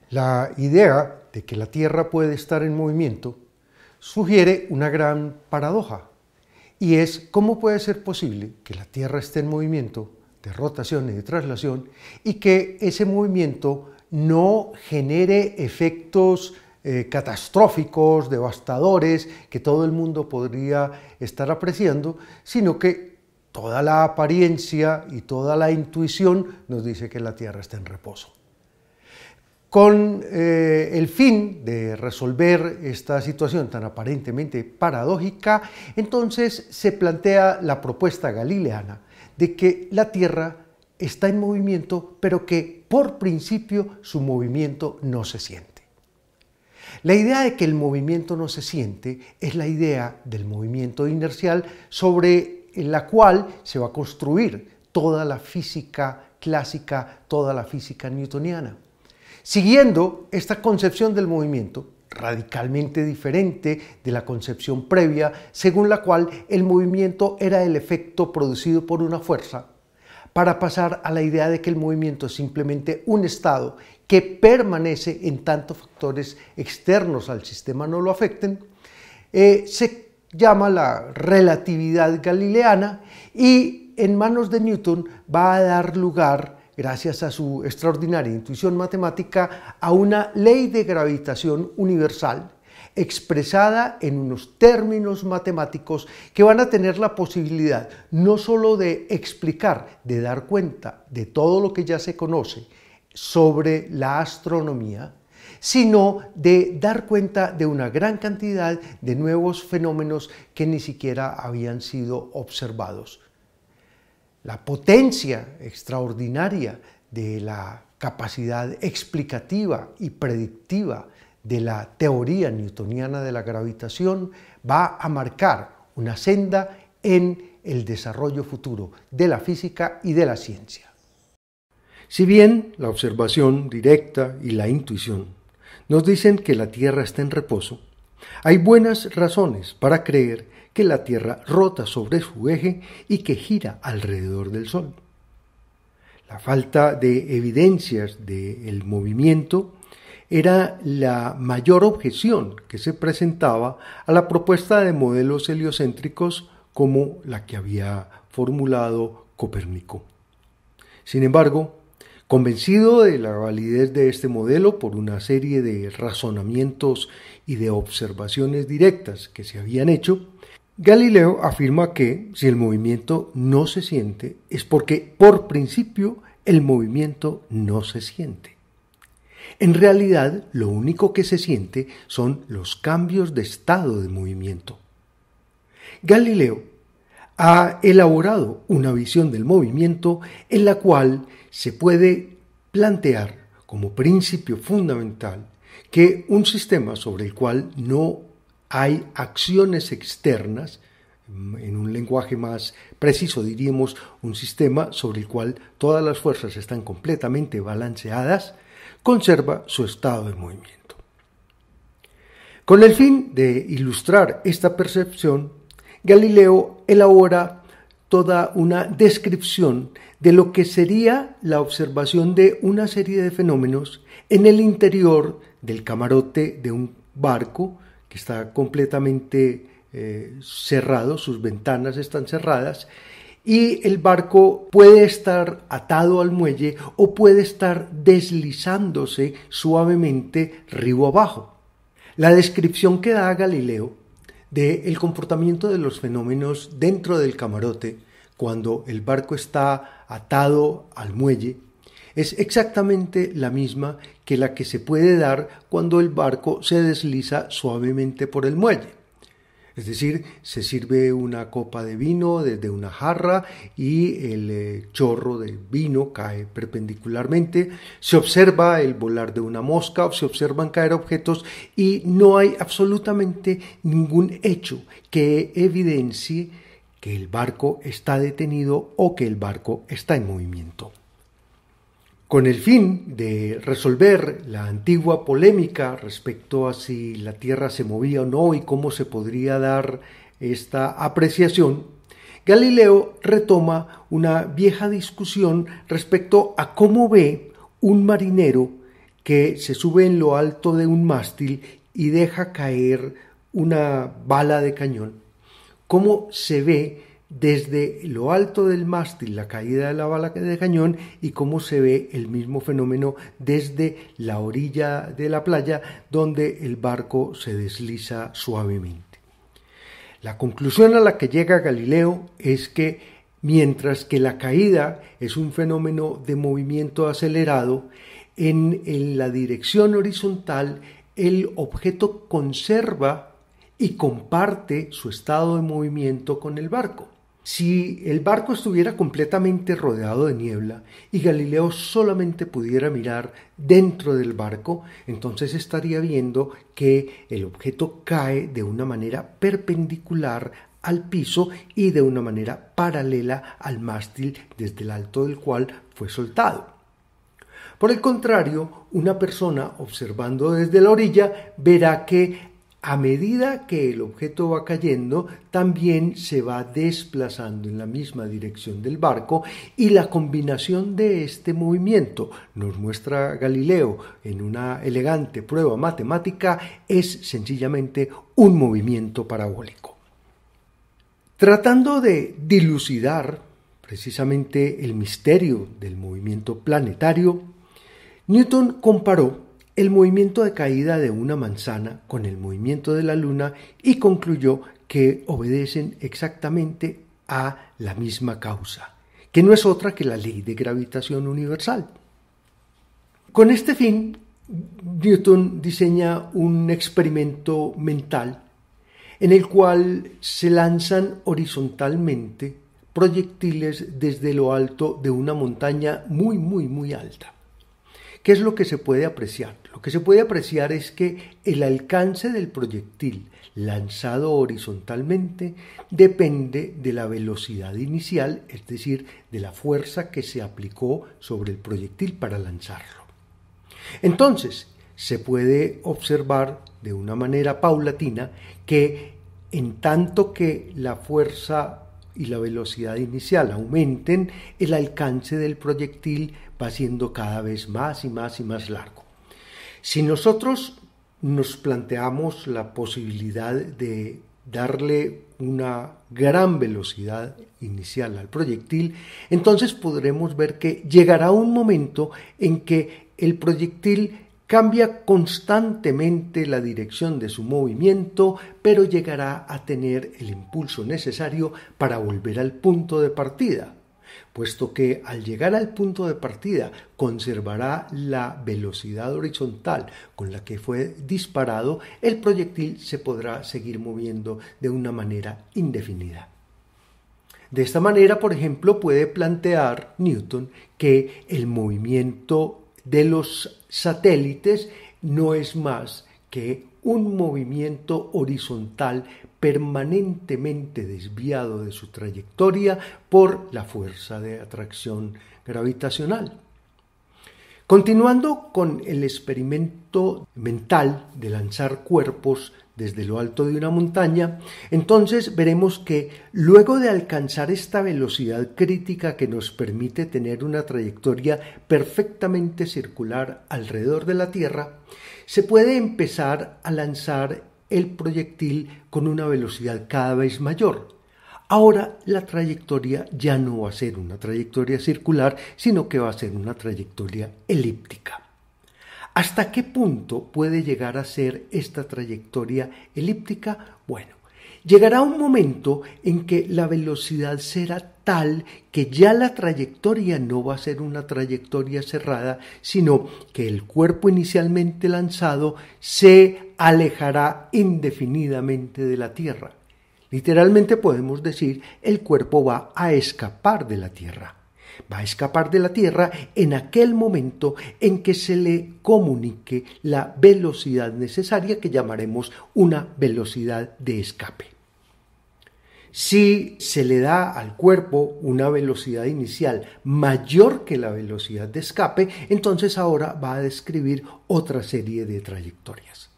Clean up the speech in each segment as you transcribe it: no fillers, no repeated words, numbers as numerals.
La idea de que la Tierra puede estar en movimiento sugiere una gran paradoja, y es cómo puede ser posible que la Tierra esté en movimiento de rotación y de traslación y que ese movimiento no genere efectos catastróficos, devastadores, que todo el mundo podría estar apreciando, sino que toda la apariencia y toda la intuición nos dice que la Tierra está en reposo. Con el fin de resolver esta situación tan aparentemente paradójica, entonces se plantea la propuesta galileana de que la Tierra está en movimiento, pero que por principio su movimiento no se siente. La idea de que el movimiento no se siente es la idea del movimiento inercial sobre la cual se va a construir toda la física clásica, toda la física newtoniana. Siguiendo esta concepción del movimiento, radicalmente diferente de la concepción previa, según la cual el movimiento era el efecto producido por una fuerza, para pasar a la idea de que el movimiento es simplemente un estado que permanece en tanto factores externos al sistema no lo afecten, se llama la relatividad galileana y en manos de Newton va a dar lugar, gracias a su extraordinaria intuición matemática, a una ley de gravitación universal expresada en unos términos matemáticos que van a tener la posibilidad no solo de explicar, de dar cuenta de todo lo que ya se conoce sobre la astronomía, sino de dar cuenta de una gran cantidad de nuevos fenómenos que ni siquiera habían sido observados. La potencia extraordinaria de la capacidad explicativa y predictiva de la teoría newtoniana de la gravitación va a marcar una senda en el desarrollo futuro de la física y de la ciencia. Si bien la observación directa y la intuición nos dicen que la Tierra está en reposo, hay buenas razones para creer que la Tierra rota sobre su eje y que gira alrededor del Sol. La falta de evidencias del movimiento era la mayor objeción que se presentaba a la propuesta de modelos heliocéntricos como la que había formulado Copérnico. Sin embargo, convencido de la validez de este modelo por una serie de razonamientos y de observaciones directas que se habían hecho, Galileo afirma que si el movimiento no se siente es porque por principio el movimiento no se siente. En realidad, lo único que se siente son los cambios de estado de movimiento. Galileo ha elaborado una visión del movimiento en la cual se puede plantear como principio fundamental que un sistema sobre el cual no hay acciones externas, en un lenguaje más preciso diríamos un sistema sobre el cual todas las fuerzas están completamente balanceadas, conserva su estado de movimiento. Con el fin de ilustrar esta percepción, Galileo elabora toda una descripción de lo que sería la observación de una serie de fenómenos en el interior del camarote de un barco que está completamente cerrado, sus ventanas están cerradas, y el barco puede estar atado al muelle o puede estar deslizándose suavemente río abajo. La descripción que da Galileo del comportamiento de los fenómenos dentro del camarote cuando el barco está atado al muelle es exactamente la misma que la que se puede dar cuando el barco se desliza suavemente por el muelle. Es decir, se sirve una copa de vino desde una jarra y el chorro de vino cae perpendicularmente, se observa el volar de una mosca o se observan caer objetos y no hay absolutamente ningún hecho que evidencie que el barco está detenido o que el barco está en movimiento. Con el fin de resolver la antigua polémica respecto a si la Tierra se movía o no y cómo se podría dar esta apreciación, Galileo retoma una vieja discusión respecto a cómo ve un marinero que se sube en lo alto de un mástil y deja caer una bala de cañón, cómo se ve desde lo alto del mástil la caída de la bala de cañón y cómo se ve el mismo fenómeno desde la orilla de la playa donde el barco se desliza suavemente. La conclusión a la que llega Galileo es que mientras que la caída es un fenómeno de movimiento acelerado, en la dirección horizontal el objeto conserva y comparte su estado de movimiento con el barco. Si el barco estuviera completamente rodeado de niebla y Galileo solamente pudiera mirar dentro del barco, entonces estaría viendo que el objeto cae de una manera perpendicular al piso y de una manera paralela al mástil desde el alto del cual fue soltado. Por el contrario, una persona observando desde la orilla verá que a medida que el objeto va cayendo, también se va desplazando en la misma dirección del barco y la combinación de este movimiento, nos muestra Galileo en una elegante prueba matemática, es sencillamente un movimiento parabólico. Tratando de dilucidar precisamente el misterio del movimiento planetario, Newton comparó el movimiento de caída de una manzana con el movimiento de la luna y concluyó que obedecen exactamente a la misma causa, que no es otra que la ley de gravitación universal. Con este fin, Newton diseña un experimento mental en el cual se lanzan horizontalmente proyectiles desde lo alto de una montaña muy alta. ¿Qué es lo que se puede apreciar? Lo que se puede apreciar es que el alcance del proyectil lanzado horizontalmente depende de la velocidad inicial, es decir, de la fuerza que se aplicó sobre el proyectil para lanzarlo. Entonces, se puede observar de una manera paulatina que en tanto que la fuerza y la velocidad inicial aumenten, el alcance del proyectil va siendo cada vez más y más largo. Si nosotros nos planteamos la posibilidad de darle una gran velocidad inicial al proyectil, entonces podremos ver que llegará un momento en que el proyectil cambia constantemente la dirección de su movimiento, pero llegará a tener el impulso necesario para volver al punto de partida, puesto que al llegar al punto de partida conservará la velocidad horizontal con la que fue disparado, el proyectil se podrá seguir moviendo de una manera indefinida. De esta manera, por ejemplo, puede plantear Newton que el movimiento de los satélites no es más que un movimiento horizontal permanentemente desviado de su trayectoria por la fuerza de atracción gravitacional. Continuando con el experimento mental de lanzar cuerpos desde lo alto de una montaña, entonces veremos que luego de alcanzar esta velocidad crítica que nos permite tener una trayectoria perfectamente circular alrededor de la Tierra, se puede empezar a lanzar el proyectil con una velocidad cada vez mayor. Ahora la trayectoria ya no va a ser una trayectoria circular, sino que va a ser una trayectoria elíptica. ¿Hasta qué punto puede llegar a ser esta trayectoria elíptica? Bueno, llegará un momento en que la velocidad será tal que ya la trayectoria no va a ser una trayectoria cerrada, sino que el cuerpo inicialmente lanzado se alejará indefinidamente de la Tierra. Literalmente podemos decir, el cuerpo va a escapar de la Tierra. Va a escapar de la Tierra en aquel momento en que se le comunique la velocidad necesaria que llamaremos una velocidad de escape. Si se le da al cuerpo una velocidad inicial mayor que la velocidad de escape, entonces ahora va a describir otra serie de trayectorias.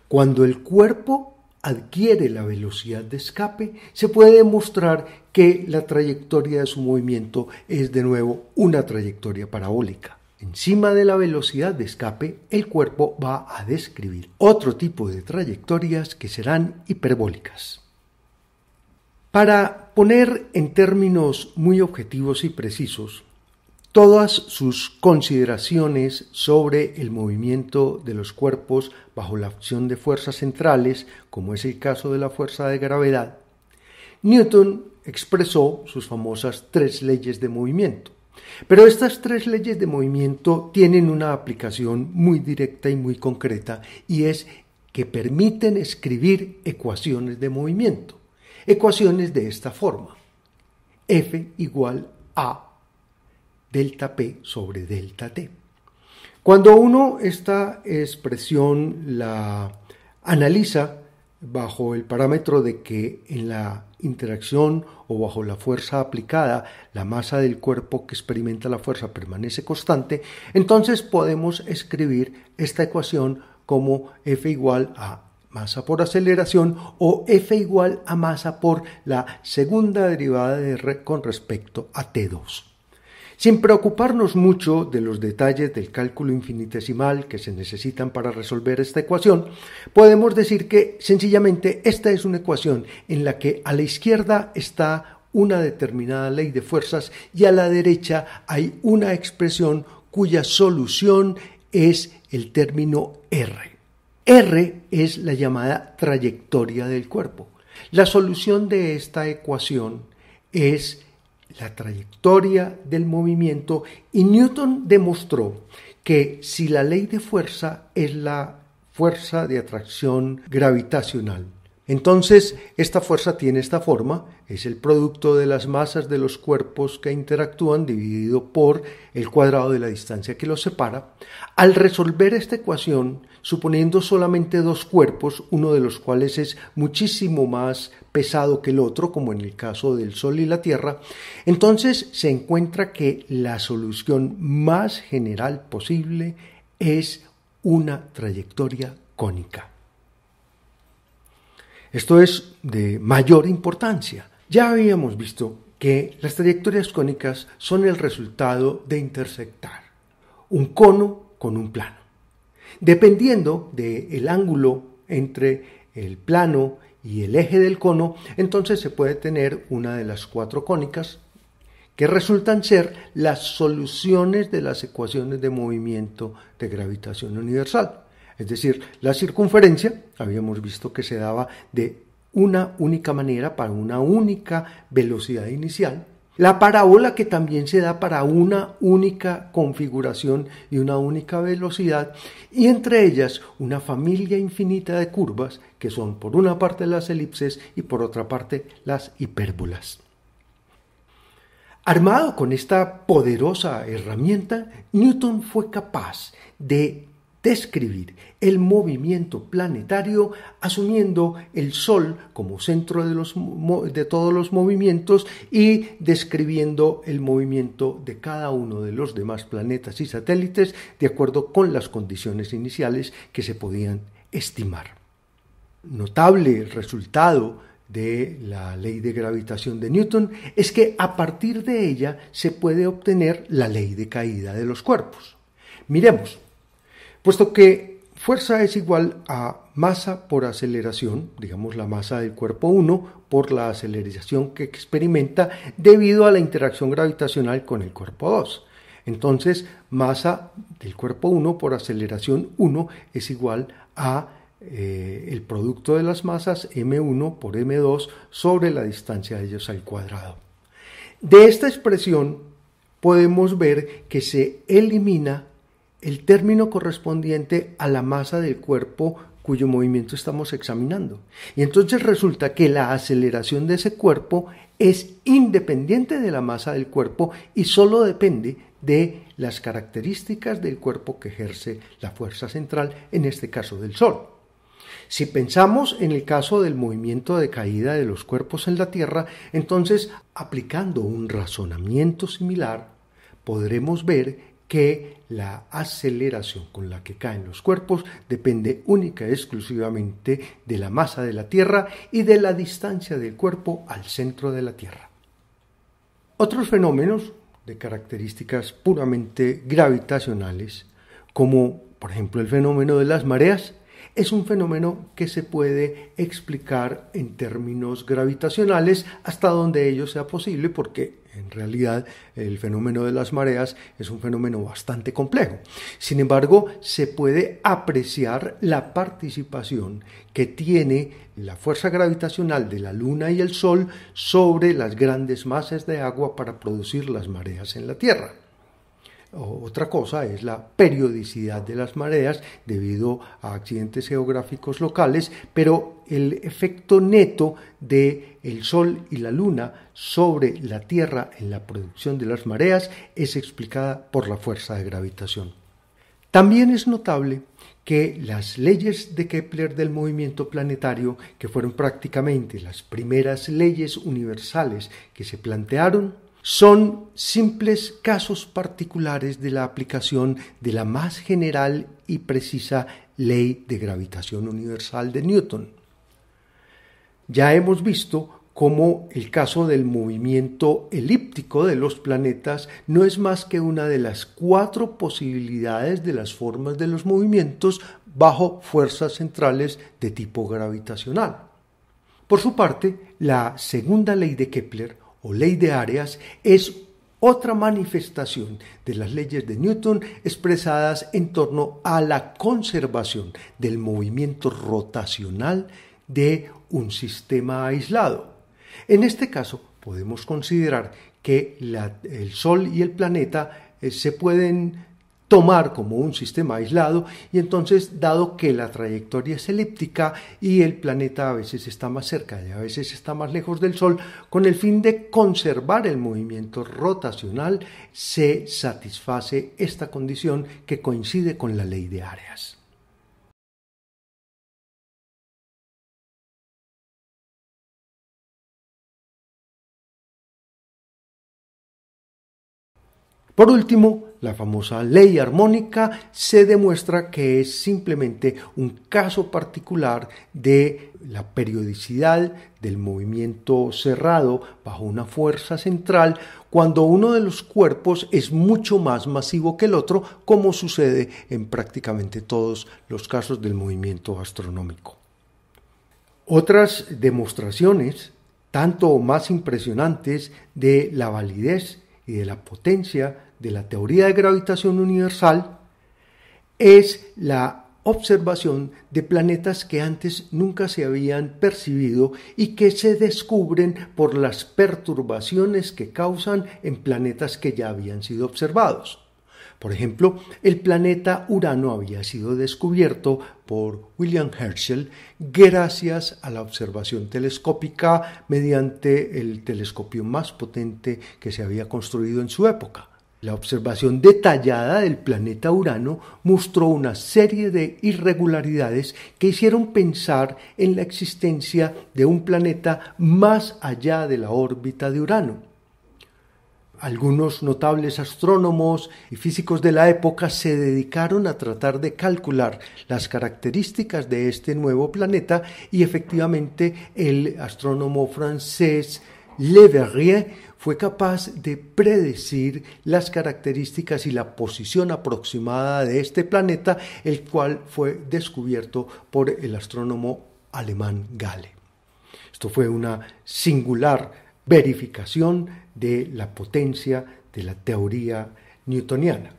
Cuando el cuerpo adquiere la velocidad de escape, se puede demostrar que la trayectoria de su movimiento es de nuevo una trayectoria parabólica. encima de la velocidad de escape, el cuerpo va a describir otro tipo de trayectorias que serán hiperbólicas. Para poner en términos muy objetivos y precisos, todas sus consideraciones sobre el movimiento de los cuerpos bajo la acción de fuerzas centrales, como es el caso de la fuerza de gravedad, Newton expresó sus famosas 3 leyes de movimiento. Pero estas 3 leyes de movimiento tienen una aplicación muy directa y muy concreta, y es que permiten escribir ecuaciones de movimiento. Ecuaciones de esta forma: F igual a delta P sobre delta T. Cuando uno esta expresión la analiza bajo el parámetro de que en la interacción o bajo la fuerza aplicada, la masa del cuerpo que experimenta la fuerza permanece constante, entonces podemos escribir esta ecuación como F igual a masa por aceleración o F igual a masa por la segunda derivada de R con respecto a T2. Sin preocuparnos mucho de los detalles del cálculo infinitesimal que se necesitan para resolver esta ecuación, podemos decir que sencillamente esta es una ecuación en la que a la izquierda está una determinada ley de fuerzas y a la derecha hay una expresión cuya solución es el término R. R es la llamada trayectoria del cuerpo. La solución de esta ecuación es la trayectoria del movimiento, y Newton demostró que si la ley de fuerza es la fuerza de atracción gravitacional, entonces esta fuerza tiene esta forma: es el producto de las masas de los cuerpos que interactúan dividido por el cuadrado de la distancia que los separa. Al resolver esta ecuación, suponiendo solamente 2 cuerpos, uno de los cuales es muchísimo más pesado que el otro, como en el caso del Sol y la Tierra, entonces se encuentra que la solución más general posible es una trayectoria cónica. Esto es de mayor importancia. Ya habíamos visto que las trayectorias cónicas son el resultado de intersectar un cono con un plano. Dependiendo del ángulo entre el plano y el eje del cono, entonces se puede tener una de las 4 cónicas que resultan ser las soluciones de las ecuaciones de movimiento de gravitación universal. Es decir, la circunferencia, habíamos visto que se daba de una única manera para una única velocidad inicial. La parábola, que también se da para una única configuración y una única velocidad, y entre ellas una familia infinita de curvas que son por una parte las elipses y por otra parte las hipérbolas. Armado con esta poderosa herramienta, Newton fue capaz de describir el movimiento planetario asumiendo el Sol como centro de todos los movimientos y describiendo el movimiento de cada uno de los demás planetas y satélites de acuerdo con las condiciones iniciales que se podían estimar. Notable resultado de la ley de gravitación de Newton es que a partir de ella se puede obtener la ley de caída de los cuerpos. Miremos. Puesto que fuerza es igual a masa por aceleración, digamos la masa del cuerpo 1 por la aceleración que experimenta debido a la interacción gravitacional con el cuerpo 2. Entonces, masa del cuerpo 1 por aceleración 1 es igual a el producto de las masas m1 por m2 sobre la distancia de ellos al cuadrado. De esta expresión podemos ver que se elimina el término correspondiente a la masa del cuerpo cuyo movimiento estamos examinando. Y entonces resulta que la aceleración de ese cuerpo es independiente de la masa del cuerpo y solo depende de las características del cuerpo que ejerce la fuerza central, en este caso del Sol. Si pensamos en el caso del movimiento de caída de los cuerpos en la Tierra, entonces, aplicando un razonamiento similar, podremos ver que la aceleración con la que caen los cuerpos depende única y exclusivamente de la masa de la Tierra y de la distancia del cuerpo al centro de la Tierra. Otros fenómenos de características puramente gravitacionales, como por ejemplo el fenómeno de las mareas, es un fenómeno que se puede explicar en términos gravitacionales hasta donde ello sea posible, porque en realidad el fenómeno de las mareas es un fenómeno bastante complejo. Sin embargo, se puede apreciar la participación que tiene la fuerza gravitacional de la Luna y el Sol sobre las grandes masas de agua para producir las mareas en la Tierra. Otra cosa es la periodicidad de las mareas debido a accidentes geográficos locales, pero el efecto neto de el Sol y la Luna sobre la Tierra en la producción de las mareas es explicada por la fuerza de gravitación. También es notable que las leyes de Kepler del movimiento planetario, que fueron prácticamente las primeras leyes universales que se plantearon, son simples casos particulares de la aplicación de la más general y precisa ley de gravitación universal de Newton. Ya hemos visto cómo el caso del movimiento elíptico de los planetas no es más que una de las 4 posibilidades de las formas de los movimientos bajo fuerzas centrales de tipo gravitacional. Por su parte, la segunda ley de Kepler, o ley de áreas, es otra manifestación de las leyes de Newton expresadas en torno a la conservación del movimiento rotacional de un sistema aislado. En este caso, podemos considerar que el Sol y el planeta se pueden tomar como un sistema aislado, y entonces, dado que la trayectoria es elíptica y el planeta a veces está más cerca y a veces está más lejos del Sol, con el fin de conservar el movimiento rotacional, se satisface esta condición que coincide con la ley de áreas. Por último, la famosa ley armónica se demuestra que es simplemente un caso particular de la periodicidad del movimiento cerrado bajo una fuerza central cuando uno de los cuerpos es mucho más masivo que el otro, como sucede en prácticamente todos los casos del movimiento astronómico. Otras demostraciones, tanto o más impresionantes, de la validez y de la potencia de la teoría de gravitación universal es la observación de planetas que antes nunca se habían percibido y que se descubren por las perturbaciones que causan en planetas que ya habían sido observados. Por ejemplo, el planeta Urano había sido descubierto por William Herschel gracias a la observación telescópica mediante el telescopio más potente que se había construido en su época. La observación detallada del planeta Urano mostró una serie de irregularidades que hicieron pensar en la existencia de un planeta más allá de la órbita de Urano. Algunos notables astrónomos y físicos de la época se dedicaron a tratar de calcular las características de este nuevo planeta, y efectivamente el astrónomo francés Le Verrier fue capaz de predecir las características y la posición aproximada de este planeta, el cual fue descubierto por el astrónomo alemán Gale. Esto fue una singular verificación de la potencia de la teoría newtoniana.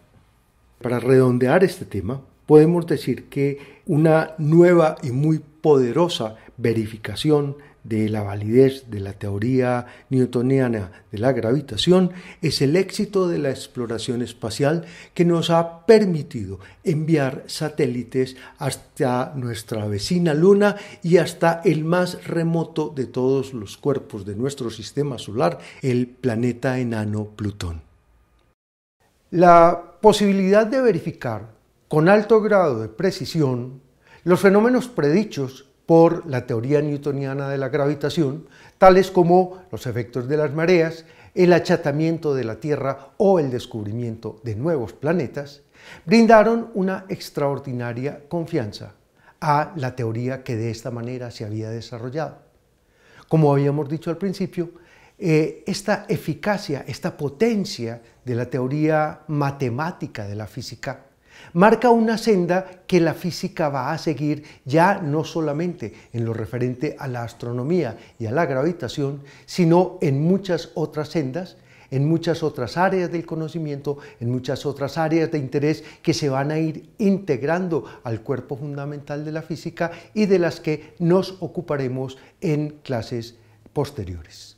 Para redondear este tema, podemos decir que una nueva y muy poderosa verificación de la validez de la teoría newtoniana de la gravitación es el éxito de la exploración espacial, que nos ha permitido enviar satélites hasta nuestra vecina Luna y hasta el más remoto de todos los cuerpos de nuestro sistema solar, el planeta enano Plutón. La posibilidad de verificar con alto grado de precisión los fenómenos predichos por la teoría newtoniana de la gravitación, tales como los efectos de las mareas, el achatamiento de la Tierra o el descubrimiento de nuevos planetas, brindaron una extraordinaria confianza a la teoría que de esta manera se había desarrollado. Como habíamos dicho al principio, esta eficacia, esta potencia de la teoría matemática de la física marca una senda que la física va a seguir ya no solamente en lo referente a la astronomía y a la gravitación, sino en muchas otras sendas, en muchas otras áreas del conocimiento, en muchas otras áreas de interés que se van a ir integrando al cuerpo fundamental de la física y de las que nos ocuparemos en clases posteriores.